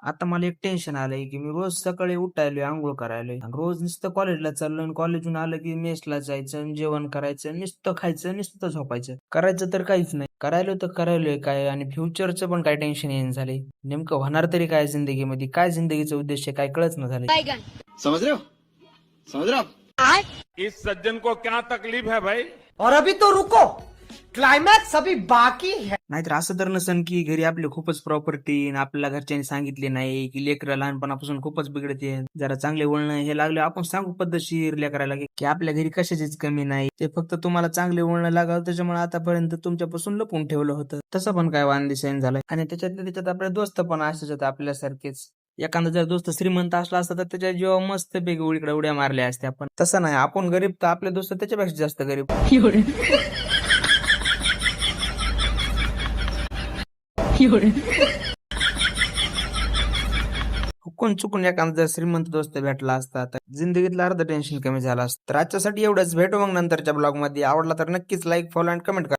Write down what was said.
आता मला एक टेन्शन आलंय की मी रोज सकाळी उठायलोय, अंघोळ करायलोय आणि रोज नुसतं कॉलेजला चाललोय आणि कॉलेजहून आलं की मेसला जायचं आणि जेवण करायचं, नुसतं खायचं, नुसतं झोपायचं. करायचं तर काहीच नाही. करायलोय तर करायलोय काय आणि फ्युचरचं पण काय टेन्शन येईन झालंय. नेमकं होणार तरी काय जिंदगीमध्ये? काय जिंदगीचा उद्देश आहे काय कळच ना झालंय. समझ रहे हो समझ रहे हो इस सज्जन को क्या तकलीफ है भाई? और अभी तो रुको, क्लाइमैक्स अभी बाकी है. नाहीतर असं तर नसन की घरी आपली खूपच प्रॉपर्टी आणि आपल्याला घरच्यांनी सांगितले नाही की लेकरं लहानपणापासून खूपच बिघडते, जरा चांगले वळण हे लागले आपण सांगू पद्धतशीर लेकराला की आपल्या घरी कशाचीच कमी नाही, ते फक्त तुम्हाला चांगले वळण लागावं त्याच्यामुळे आतापर्यंत तुमच्यापासून लपून ठेवलं होतं. तसं पण काय वांदिशान झालंय आणि त्याच्यात आपले दोस्त पण असेच आहेत आपल्यासारखेच. एखादा जर दोस्त श्रीमंत असला असता तर त्याच्या जीवा मस्त पैकी इकडे उड्या मारल्या असत्या. आपण तसं नाही, आपण गरीब तर आपले दोस्त त्याच्यापेक्षा जास्त गरीब. हुकून चुकून एखादा जर श्रीमंत दोस्त भेटला असता तर जिंदगीतलं अर्ध टेन्शन कमी झालं असतं. तर आजच्यासाठी एवढंच. भेटू मग नंतरच्या ब्लॉग मध्ये. आवडला तर नक्कीच लाईक, फॉलो आणि कमेंट करा.